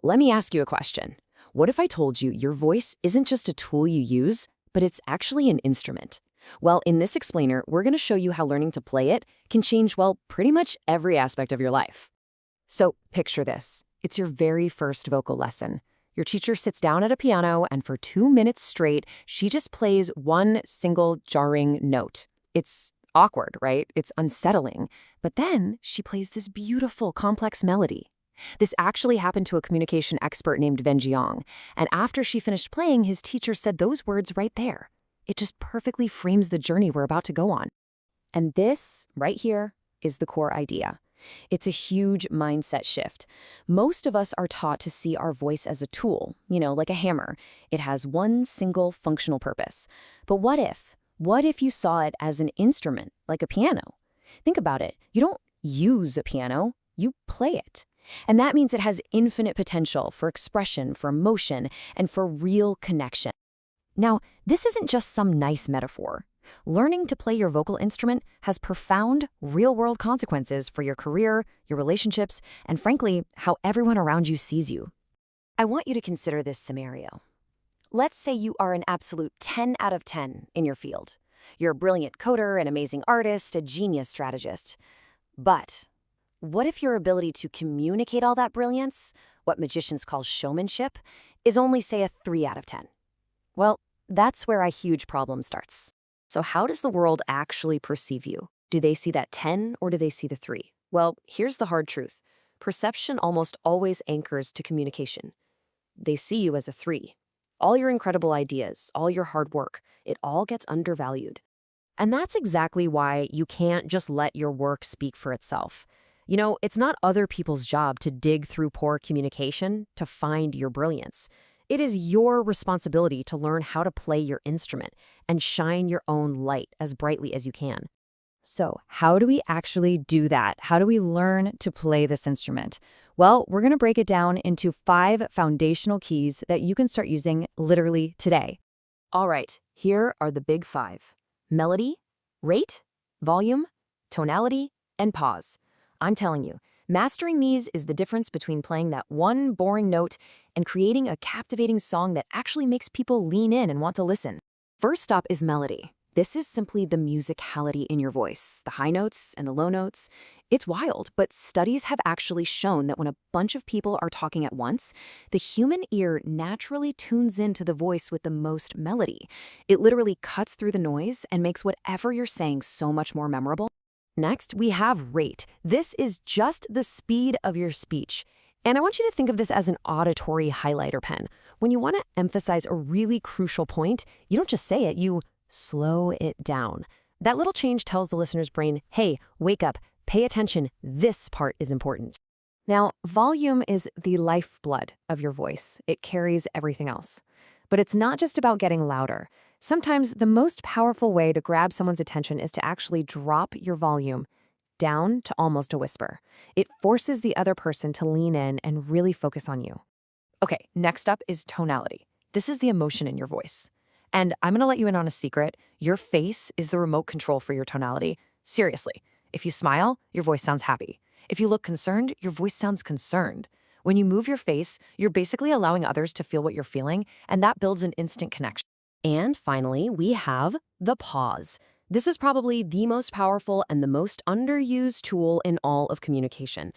Let me ask you a question. What if I told you your voice isn't just a tool you use, but it's actually an instrument? Well, in this explainer, we're going to show you how learning to play it can change, well, pretty much every aspect of your life. So picture this. It's your very first vocal lesson. Your teacher sits down at a piano, and for 2 minutes straight, she just plays one single jarring note. It's awkward, right? It's unsettling. But then she plays this beautiful, complex melody. This actually happened to a communication expert named Vin Jang, and after she finished playing, his teacher said those words right there. It just perfectly frames the journey we're about to go on. And this, right here, is the core idea. It's a huge mindset shift. Most of us are taught to see our voice as a tool, like a hammer. It has one single functional purpose. But what if? What if you saw it as an instrument, like a piano? Think about it. You don't use a piano, you play it. And that means it has infinite potential for expression, for emotion, and for real connection. Now, this isn't just some nice metaphor. Learning to play your vocal instrument has profound, real-world consequences for your career, your relationships, and frankly, how everyone around you sees you. I want you to consider this scenario. Let's say you are an absolute 10 out of 10 in your field. You're a brilliant coder, an amazing artist, a genius strategist. But what if your ability to communicate all that brilliance, what magicians call showmanship, is only, say, a 3 out of 10? Well, that's where a huge problem starts. So how does the world actually perceive you? Do they see that 10 or do they see the 3? Well, here's the hard truth. Perception almost always anchors to communication. They see you as a 3. All your incredible ideas, all your hard work, it all gets undervalued. And that's exactly why you can't just let your work speak for itself. It's not other people's job to dig through poor communication to find your brilliance. It is your responsibility to learn how to play your instrument and shine your own light as brightly as you can. So, how do we actually do that? How do we learn to play this instrument? Well, we're going to break it down into 5 foundational keys that you can start using literally today. All right, here are the big 5. Melody, rate, volume, tonality, and pause. I'm telling you, mastering these is the difference between playing that one boring note and creating a captivating song that actually makes people lean in and want to listen. First up is melody. This is simply the musicality in your voice, the high notes and the low notes. It's wild, but studies have actually shown that when a bunch of people are talking at once, the human ear naturally tunes into the voice with the most melody. It literally cuts through the noise and makes whatever you're saying so much more memorable. Next, we have rate. This is just the speed of your speech. And I want you to think of this as an auditory highlighter pen. When you want to emphasize a really crucial point, you don't just say it, you slow it down. That little change tells the listener's brain, hey, wake up, pay attention, this part is important. Now, volume is the lifeblood of your voice. It carries everything else. But it's not just about getting louder. Sometimes the most powerful way to grab someone's attention is to actually drop your volume down to almost a whisper. It forces the other person to lean in and really focus on you. Okay, next up is tonality. This is the emotion in your voice. And I'm going to let you in on a secret. Your face is the remote control for your tonality. Seriously, if you smile, your voice sounds happy. If you look concerned, your voice sounds concerned. When you move your face, you're basically allowing others to feel what you're feeling, and that builds an instant connection. And finally, we have the pause. This is probably the most powerful and the most underused tool in all of communication.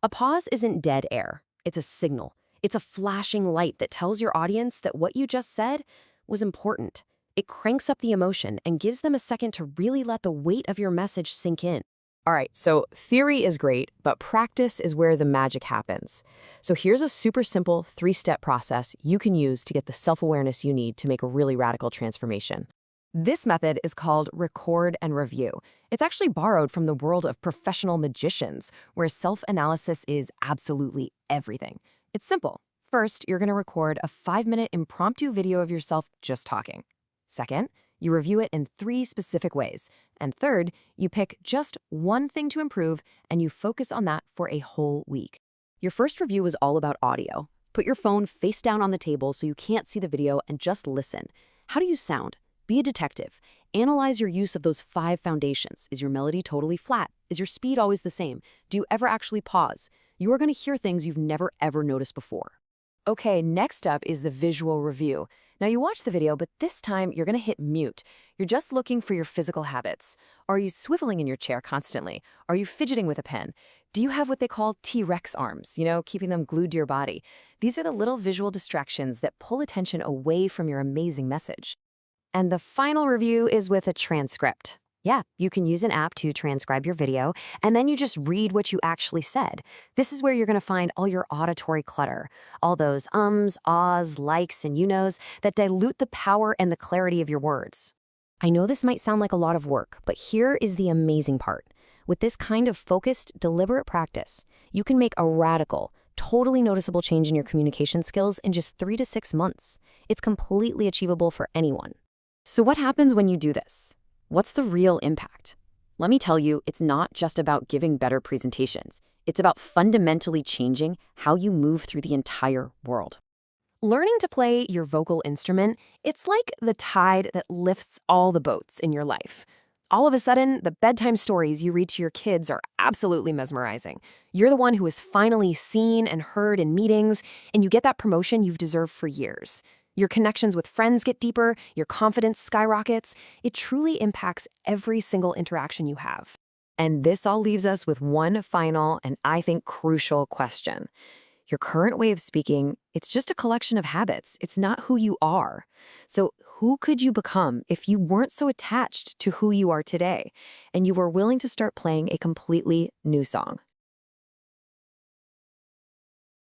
A pause isn't dead air. It's a signal. It's a flashing light that tells your audience that what you just said was important. It cranks up the emotion and gives them a second to really let the weight of your message sink in. All right, so theory is great, but practice is where the magic happens. So here's a super simple 3-step process you can use to get the self-awareness you need to make a really radical transformation. This method is called record and review. It's actually borrowed from the world of professional magicians, where self-analysis is absolutely everything. It's simple. First, you're going to record a 5-minute impromptu video of yourself just talking. Second, you review it in 3 specific ways. And third, you pick just one thing to improve and you focus on that for a whole week. Your first review is all about audio. Put your phone face down on the table so you can't see the video and just listen. How do you sound? Be a detective. Analyze your use of those 5 foundations. Is your melody totally flat? Is your speed always the same? Do you ever actually pause? You are going to hear things you've never ever noticed before. Okay, next up is the visual review. Now you watch the video, but this time you're going to hit mute. You're just looking for your physical habits. Are you swiveling in your chair constantly? Are you fidgeting with a pen? Do you have what they call T-Rex arms, keeping them glued to your body? These are the little visual distractions that pull attention away from your amazing message. And the final review is with a transcript. Yeah, you can use an app to transcribe your video, and then you just read what you actually said. This is where you're going to find all your auditory clutter, all those ums, ahs, likes, and you-knows that dilute the power and the clarity of your words. I know this might sound like a lot of work, but here is the amazing part. With this kind of focused, deliberate practice, you can make a radical, totally noticeable change in your communication skills in just 3 to 6 months. It's completely achievable for anyone. So what happens when you do this? What's the real impact? Let me tell you, it's not just about giving better presentations. It's about fundamentally changing how you move through the entire world. Learning to play your vocal instrument, it's like the tide that lifts all the boats in your life. All of a sudden, the bedtime stories you read to your kids are absolutely mesmerizing. You're the one who is finally seen and heard in meetings, and you get that promotion you've deserved for years. Your connections with friends get deeper, your confidence skyrockets. It truly impacts every single interaction you have. And this all leaves us with one final and I think crucial question. Your current way of speaking, it's just a collection of habits. It's not who you are. So who could you become if you weren't so attached to who you are today and you were willing to start playing a completely new song?